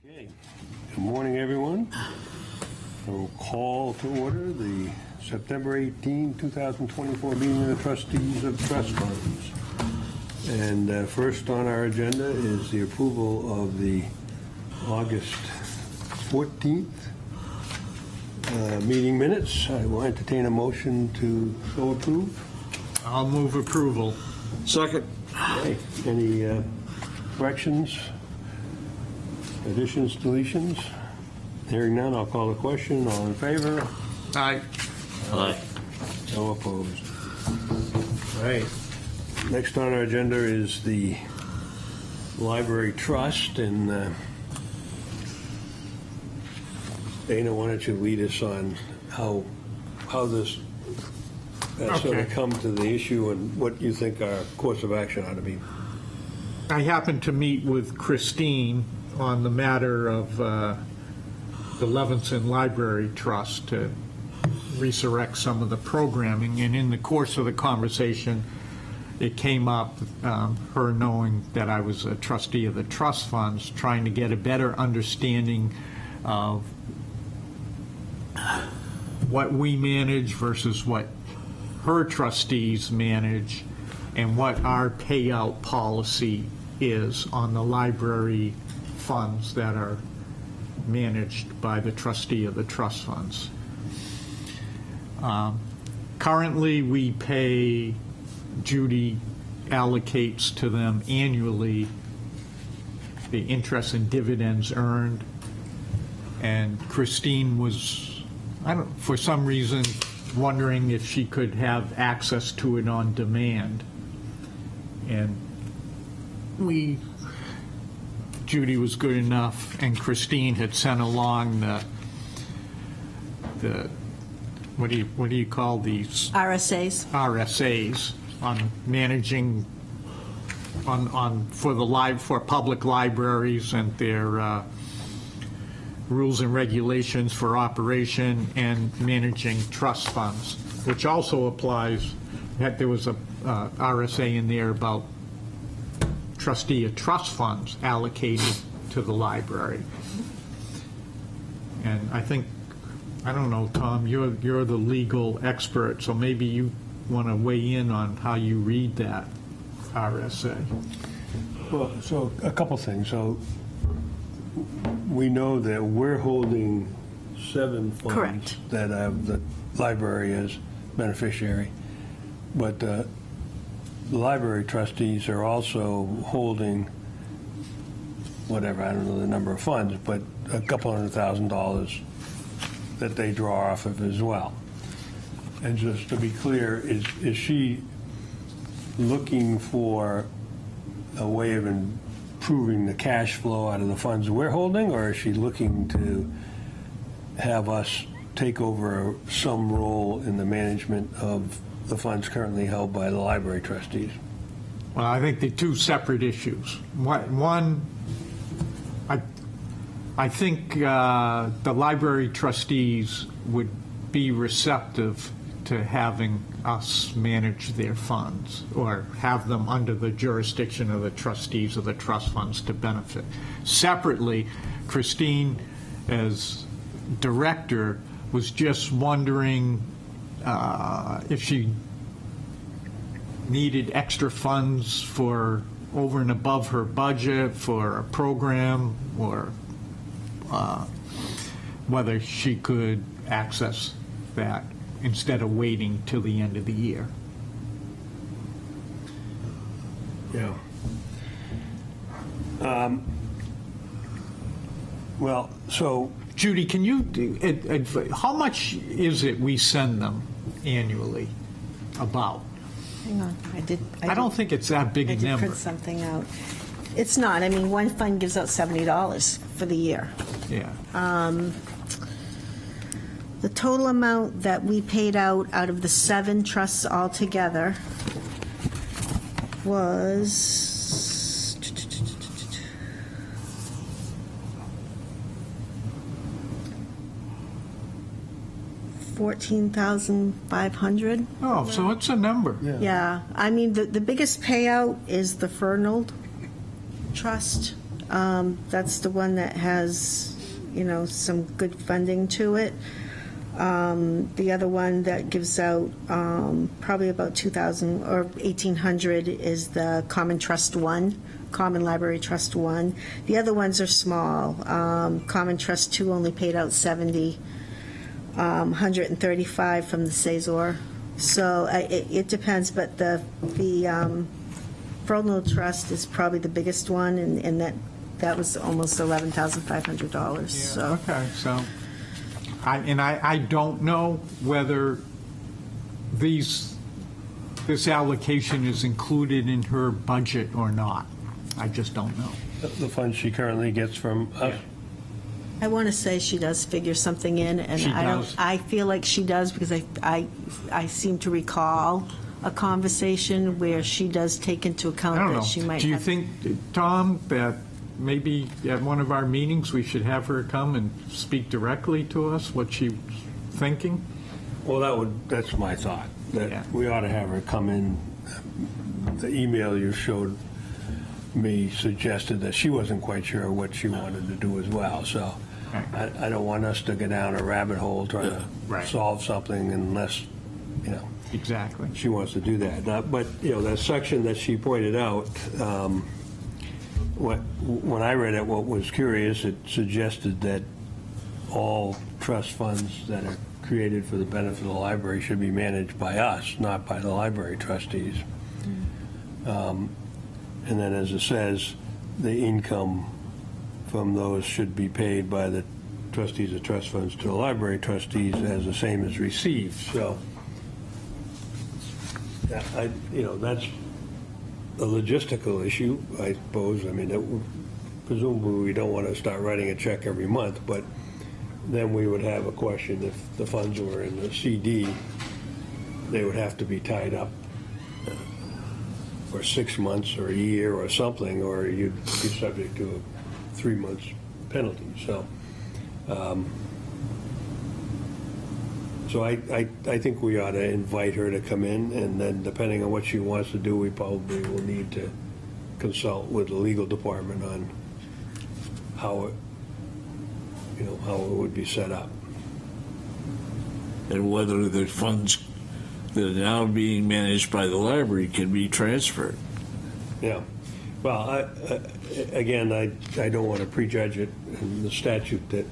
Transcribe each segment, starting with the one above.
Okay. Good morning, everyone. I will call to order the September 18, 2024 meeting of the trustees of trust funds. And first on our agenda is the approval of the August 14th meeting minutes. I will entertain a motion to so approve. I'll move approval. Second. Okay. Any corrections, additions, deletions? Hearing none, I'll call the question. All in favor? Aye. Aye. No opposed. All right. Next on our agenda is the Library Trust, and Dana, why don't you lead us on how this sort Okay. of come to the issue and what you think our course of action ought to be. I happened to meet with Christine on the matter of the Levinson Library Trust to resurrect some of the programming, and in the course of the conversation, it came up, her knowing that I was a trustee of the trust funds, trying to get a better understanding of what we manage versus what her trustees manage, and what our payout policy is on the library funds that are managed by the trustee of the trust funds. Currently, we pay, Judy allocates to them annually the interest and dividends earned, and Christine was, for some reason, wondering if she could have access to it on demand. And Judy was good enough, and Christine had sent along the what do you call these? RSAs. RSAs on managing for public libraries and their rules and regulations for operation and managing trust funds, which also applies. There was a RSA in there about trustee of trust funds allocated to the library. And I don't know, Tom, you're the legal expert, so maybe you want to weigh in on how you read that RSA. Well, so a couple things. So we know that we're holding 7 funds Correct. that have the library as beneficiary, but the library trustees are also holding whatever, I don't know the number of funds, but a couple $100,000 that they draw off of as well. And just to be clear, is she looking for a way of improving the cash flow out of the funds we're holding, or is she looking to have us take over some role in the management of the funds currently held by the library trustees? Well, I think they're two separate issues. One, I think the library trustees would be receptive to having us manage their funds or have them under the jurisdiction of the trustees of the trust funds to benefit. Separately, Christine, as director, was just wondering if she needed extra funds for over and above her budget for a program, or whether she could access that instead of waiting till the end of the year. Yeah. Well, so Judy, can you, how much is it we send them annually about? Hang on, I don't think it's that big I a did number. print something out. It's not. I mean, one fund gives out $70 for the year. Yeah. The total amount that we paid out of the 7 trusts altogether was $14,500. Oh, so it's a number. Yeah, I mean, the biggest payout is the Fernald Trust. That's the one that has, some good funding to it. The other one that gives out probably about 2,000 or 1,800 is the Common Trust 1, Common Library Trust 1. The other ones are small. Common Trust 2 only paid out 70, 135 from the Cesar. So it depends, but the Frohnel Trust is probably the biggest one, and that was almost $11,500. So. Okay, so, I don't know whether this allocation is included in her budget or not. I just don't know. The funds she currently gets from us. I want to say she does figure something in, and She does? I feel like she does, because I seem to recall a conversation where she does take into I account don't that know. she might Do you have. think, Tom, that maybe at one of our meetings, we should have her come and speak directly to us, what she's thinking? Well, that's my thought, Yeah. that we ought to have her come in. The email you showed me suggested that she wasn't quite sure what she wanted to do as well, so Right. I don't want us to go down a rabbit hole trying to Right. solve something unless, Exactly. she wants to do that. But, that section that she pointed out, when I read it, what was curious, it suggested that all trust funds that are created for the benefit of the library should be managed by us, not by the library trustees. And then, as it says, the income from those should be paid by the trustees of trust funds to the library trustees as the same as received. So, that's a logistical issue, I suppose. I mean, presumably we don't want to start writing a check every month, but then we would have a question if the funds were in the CD, they would have to be tied up for 6 months or a year or something, or you'd be subject to a 3 months penalty. So, I think we ought to invite her to come in, and then depending on what she wants to do, we probably will need to consult with the legal department on how it would be set up. And whether the funds that are now being managed by the library can be transferred. Yeah. Well, again, I don't want to prejudge it, and the statute that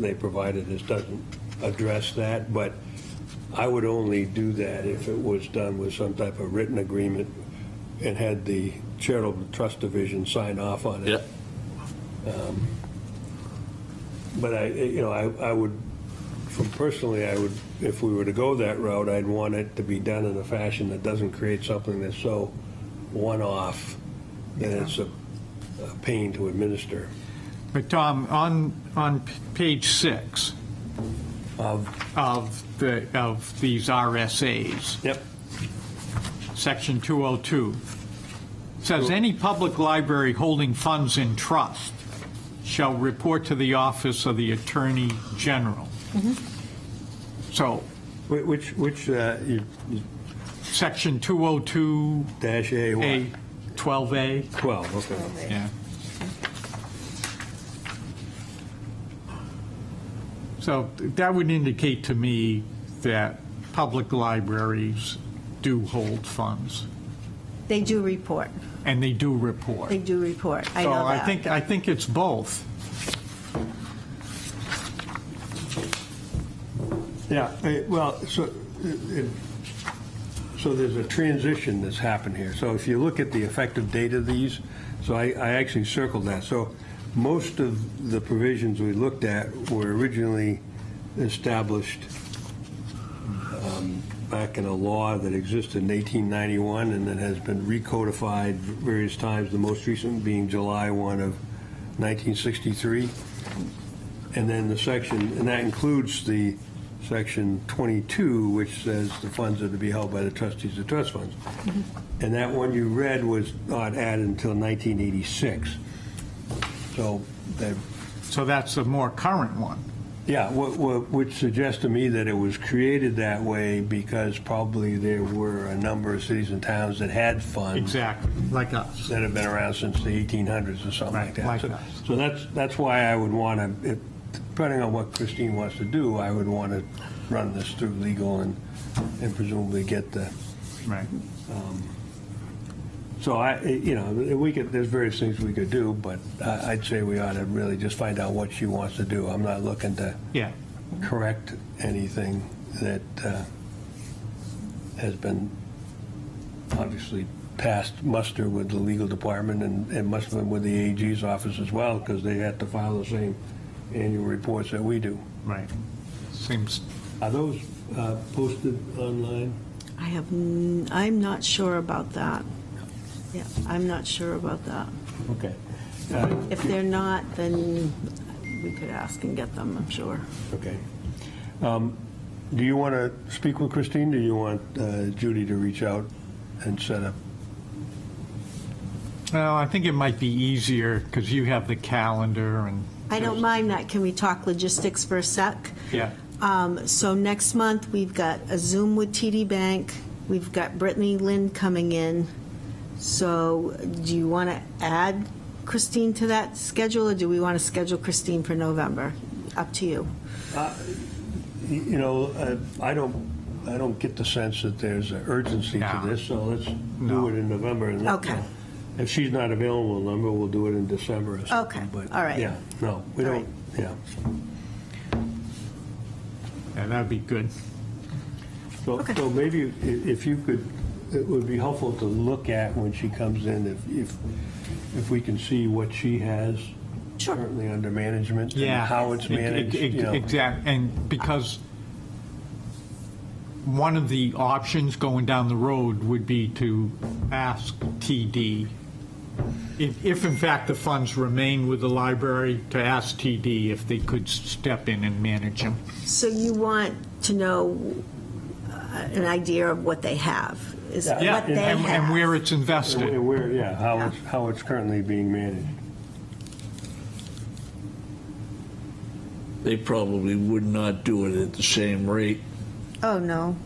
they provided us doesn't address that, but I would only do that if it was done with some type of written agreement and had the charitable trust division sign off on it. Yep. But I would, personally, if we were to go that route, I'd want it to be done in a fashion that doesn't create something that's so one-off that it's a pain to administer. But Tom, on page 6 of these RSAs, Yep. section 202, says any public library holding funds in trust shall report to the office of the Attorney General. So, Which section 202 dash A what? A 12A, 12, okay. yeah. So that would indicate to me that public libraries do hold funds, They do report. and they do report. They do report. I So know that. I think it's both. Yeah, well, so there's a transition that's happened here. So if you look at the effective date of these, so I actually circled that. So most of the provisions we looked at were originally established back in a law that existed in 1891 and that has been recodified various times, the most recent being July 1 of 1963. And then the section, and that includes the section 22, which says the funds are to be held by the trustees of trust funds. And that one you read was not added until 1986. So that, So that's the more current one. Yeah, which suggests to me that it was created that way because probably there were a number of cities and towns that had funds Exactly, like us. that have been around since the 1800s or something like Right, that. like So- us. So that's why I would want to, depending on what Christine wants to do, I would want to run this through legal and presumably get the, Right. so there's various things we could do, but I'd say we ought to really just find out what she wants to do. I'm not looking to Yeah, correct anything that has been obviously passed muster with the legal department, and it must have been with the AG's office as well, because they had to file the same annual reports that we do. right. Seems, Are those posted online? I'm not sure about that. Yeah, I'm not sure about that. Okay. If they're not, then we could ask and get them, I'm sure. Okay. Do you want to speak with Christine? Do you want Judy to reach out and set up? well, I think it might be easier because you have the calendar and. I don't mind that. Can we talk logistics for a sec? Yeah. So next month, we've got a Zoom with TD Bank. We've got Brittany Lynn coming in. So do you want to add Christine to that schedule, or do we want to schedule Christine for November? Up to you. I don't get the sense that there's an urgency to No. this, so let's do No. it in November. And Okay. If she's not available in November, we'll do it in December or something. Okay. But, All right. Yeah, no, we All don't, yeah. Yeah, that'd be good. So, Okay. so maybe if you could, it would be helpful to look at when she comes in, if we can see what she has Sure. currently under management and Yeah. how it's managed, Exactly, and because one of the options going down the road would be to ask TD, if in fact the funds remain with the library, to ask TD if they could step in and manage them. So you want to know an idea of what they have? Is Yeah. what they And have? where it's invested. And where, how it's currently being managed. They probably would not do it at the same rate. Oh, no.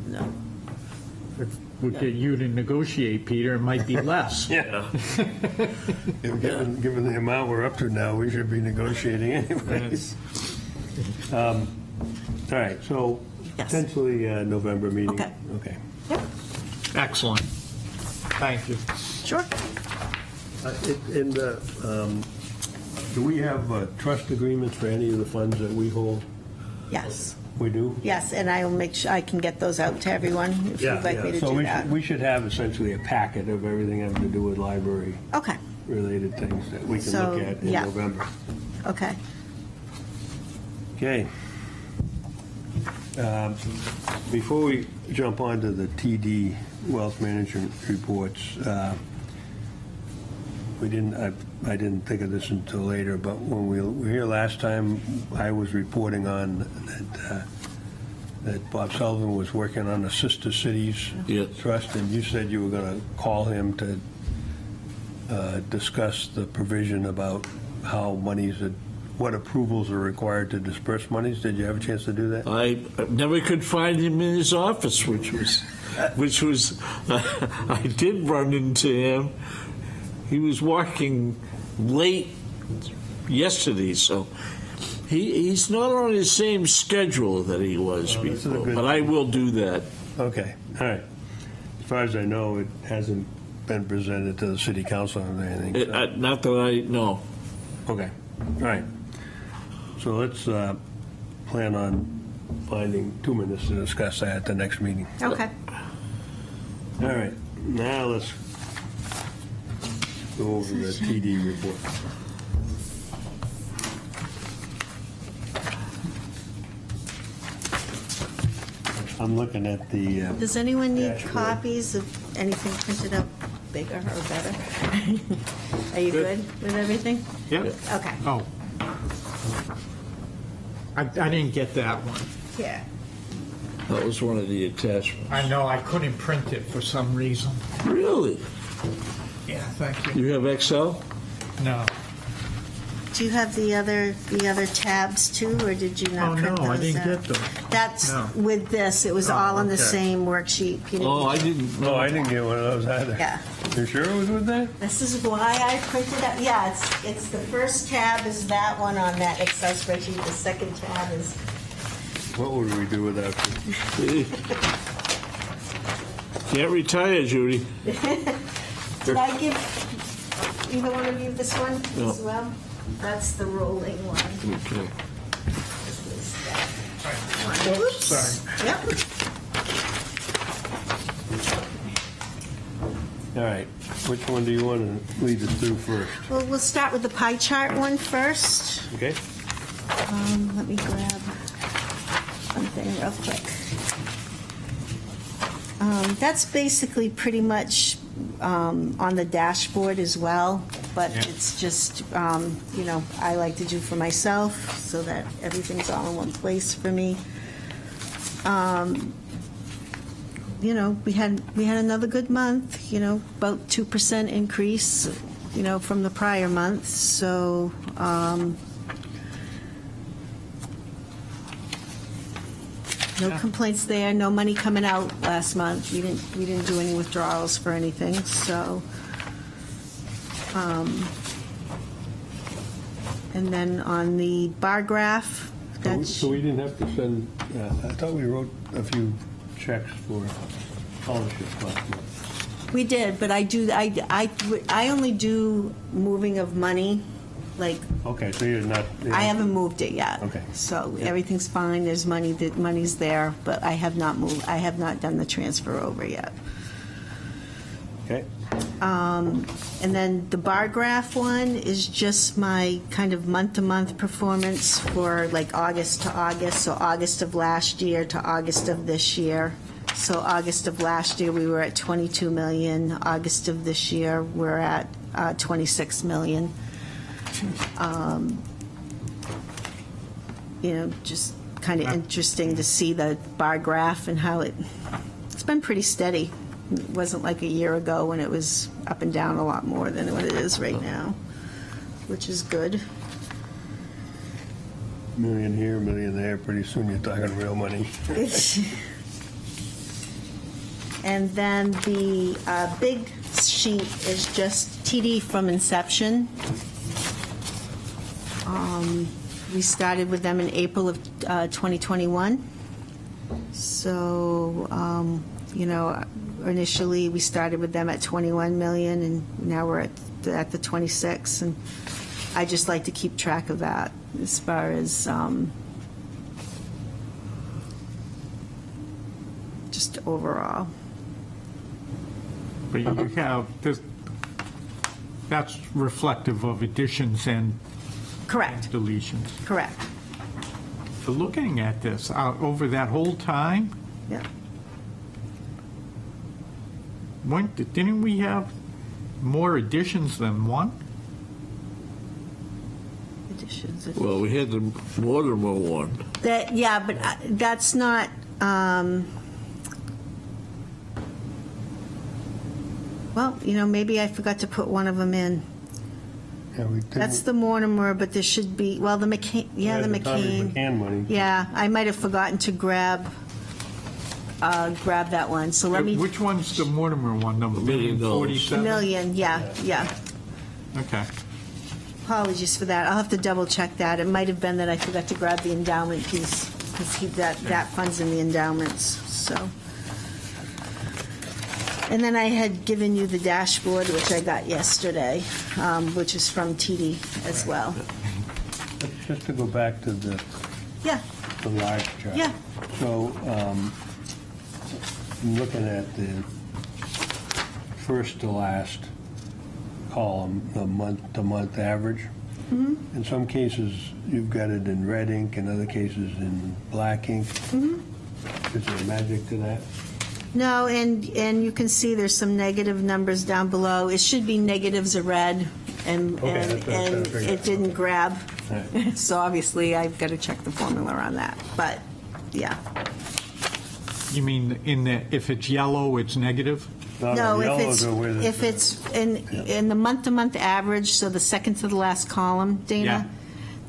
No. If we get you to negotiate, Peter, it might be less. Yeah. Given the amount we're up to now, we should be negotiating anyways. All right, so Yes. potentially November meeting. Okay. Okay. Yep, Excellent. Thank you. sure. Do we have trust agreements for any of the funds that we hold? Yes. We do? Yes, and I will make sure I can get those out to everyone if you'd like me to So do that. we should have essentially a packet of everything having to do with library-related Okay, things that we can So, look at in yeah. November. okay. Okay. Before we jump onto the TD wealth management reports, I didn't think of this until later, but when we were here last time, I was reporting on that Bob Sullivan was working on the Sister Cities Yes. Trust, and you said you were going to call him to discuss the provision about how what approvals are required to disperse monies. Did you have a chance to do that? I never could find him in his office, which was, I did run into him. He was working late yesterday, so he's not on his same schedule that he was this is a before, good but I will do that. Okay, all right. As far as I know, it hasn't been presented to the city council or anything. so- Not that I know. Okay, all right. So let's plan on finding 2 minutes to discuss that at the next meeting. Okay. All right, now let's go over the TD report. I'm looking at the, Does anyone need Dashboard. copies of anything printed out bigger or better? Are you good with everything? Yep. Okay. Oh. I didn't get that one. Yeah. That was one of the attachments. I know, I couldn't print it for some reason. Really? Yeah, thank you. You have Excel? No. Do you have the other tabs too, or did you not Oh, print no, I those didn't out? get them. That's No. with this, it was all on the okay. same worksheet. Peter. Oh, I didn't No, know. I didn't get one of those either. Yeah. You sure it was with that? This is why I printed out, yeah, it's the first tab is that one on that Excel spreadsheet, the second tab is, What would we do without you? Can't retire, Judy. did I give either one of you this one No. as well? That's the rolling one. Okay. Oops. sorry. Yep. All right, which one do you want to lead us through first? Well, we'll start with the pie chart one first. Okay? Let me grab something real quick. That's basically pretty much on the dashboard as well, but Yeah. it's just, I like to do for myself so that everything's all in one place for me. We had another good month, about 2% increase, from the prior month, so, no complaints there, no money coming out last month. We didn't do any withdrawals for anything, so. And then on the bar graph, that's, So we didn't have to send, I thought we wrote a few checks for scholarships last month. we did, but I only do moving of money, like, Okay, so you're not. I haven't moved it yet. Okay. So everything's fine, there's money's there, but I have not done the transfer over yet. Okay, And then the bar graph one is just my kind of month-to-month performance for like August to August, so August of last year to August of this year. So August of last year, we were at 22 million. August of this year, we're at 26 million. Just kind of interesting to see the bar graph and how it's been pretty steady. It wasn't like a year ago when it was up and down a lot more than what it is right now, which is good. million here, million there, pretty soon you're talking real money. And then the big sheet is just TD from inception. We started with them in April of 2021. So, initially we started with them at 21 million, and now we're at the 26. And I just like to keep track of that as far as just overall. But you have, this, that's reflective of additions and Correct, deletions. correct. So looking at this, over that whole time, Yeah. didn't we have more additions than one? Additions. Well, we had the Mortimer one. That, yeah, but that's not, well, maybe I forgot to put one of them in. Yeah, we didn't- That's the Mortimer, but there should be, well, the McCain, yeah, the Tommy McCain. McCann money. Yeah, I might have forgotten to grab that one, so let me, Which one's the Mortimer one, the $1 million. 47? million, yeah. Okay. Apologies for that, I'll have to double check that. It might have been that I forgot to grab the endowment piece, because that funds in the endowments, so. And then I had given you the dashboard, which I got yesterday, which is from TD as well. Just to go back to the Yeah, large chart. Yeah. So, I'm looking at the first to last column, the month-to-month average. Mm-hmm. In some cases, you've got it in red ink, in other cases in black ink. Mm-hmm. Is there magic to that? no, and you can see there's some negative numbers down below. It should be negatives are red, and Okay, that's what I was trying to figure it out. didn't grab. All right. So obviously, I've got to check the formula on that, but, yeah. You mean if it's yellow, it's negative? No, the if yellows it's, are with it. if it's in the month-to-month average, so the second to the last column, Dana,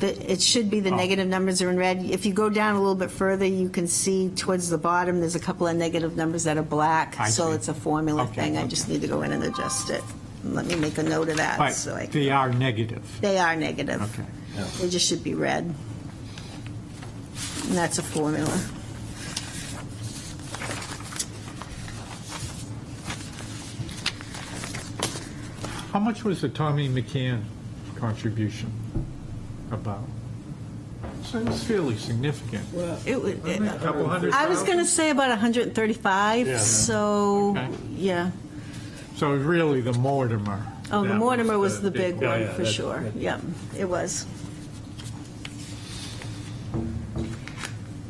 it should be the negative numbers are in red. If you go down a little bit further, you can see towards the bottom, there's a couple of negative numbers that are black. I So see. it's a formula Okay, thing. I okay. just need to go in and adjust it. Let me make a note of that. But so I can- they are negative. They are negative. Okay. They just should be red. And that's a formula. How much was the Tommy McCann contribution about? So it's fairly significant. It was, A couple hundred I was going to say about 135, Yeah. so, Okay. yeah. So really the Mortimer. Oh, the that Mortimer was the big yeah, one, yeah, for that's- sure. Yep, it was.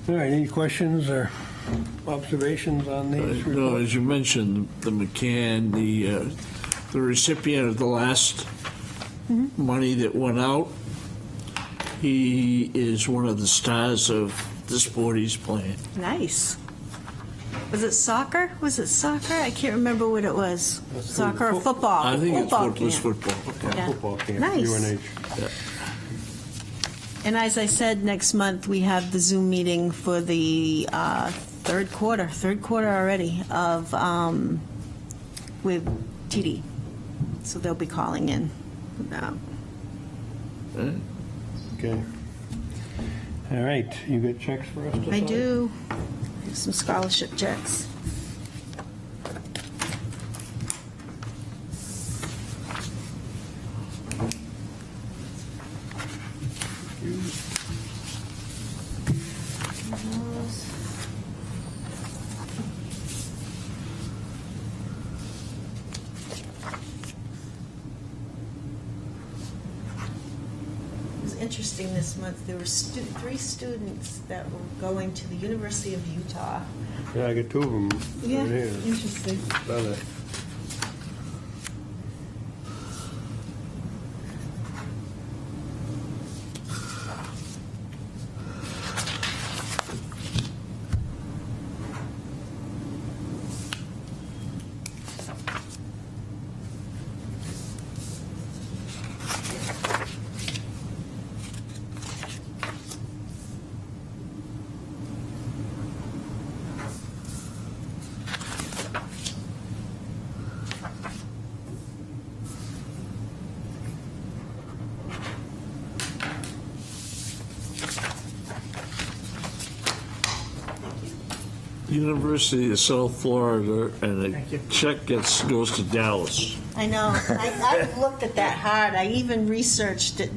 All right, any questions or observations on these No, reports? as you mentioned, the McCann, the recipient of the last money that went out, he is one of the stars of the sport he's playing. Nice. Was it soccer? Was it soccer? I can't remember what it was. Soccer or football? I think Football it was camp. football. Yeah. Football camp, Nice. UNH. And as I said, next month, we have the Zoom meeting for the third quarter already of, with TD. So they'll be calling in. Okay. All right, you got checks for us to sign? I do. Some scholarship checks. It was interesting this month. There were 3 students that were going to the University of Utah. Yeah, I got 2 of them Yeah, right here. interesting. Brother. University of South Florida, and the check goes to Dallas. I know. I looked at that hard. I even researched it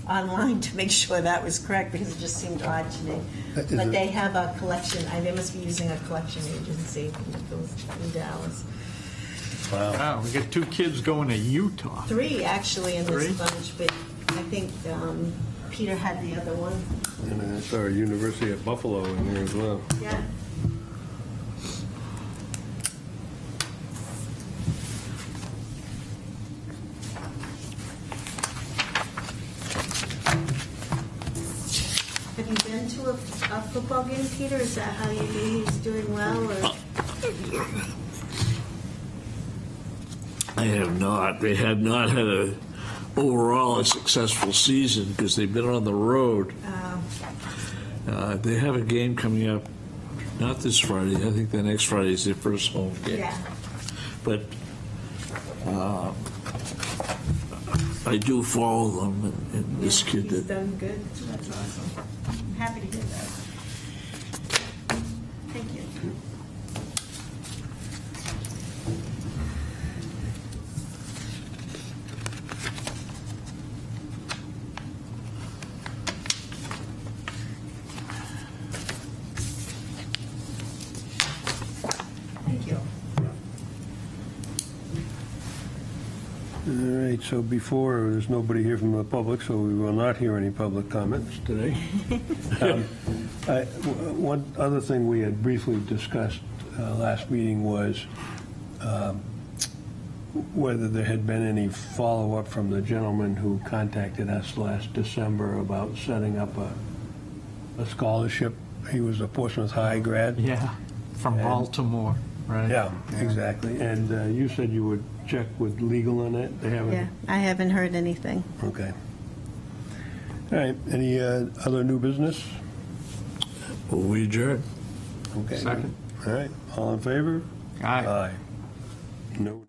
online to make sure that was correct because it just seemed odd to me. Is But it- they have a collection. They must be using a collection agency that goes in Dallas. Wow, we got 2 kids going to Utah. 3 actually in Three? this bunch, but I think Peter had the other one. And then I saw University of Buffalo in there as well. Yeah. Have you been to a football game, Peter? Is that how you knew he was doing well? Or? I have not. They have not had overall a successful season because they've been on the road. They have a game coming up, not this Friday. I think the next Friday is their first home game. Yeah. But I do follow them, and this kid He's did. done good. That's awesome. I'm happy to hear that. Thank you. Thank you. All right, so before, there's nobody here from the public, so we will not hear any public comments today. One other thing we had briefly discussed last meeting was whether there had been any follow-up from the gentleman who contacted us last December about setting up a scholarship. He was a Portsmouth High grad. Yeah, from And- Baltimore. right? Yeah, exactly. And you said you would check with legal on it? They haven't? Yeah, I haven't heard anything. Okay. All right, any other new business? Will we adjourn? Okay. Second. All right, all in favor? Aye. Aye. No.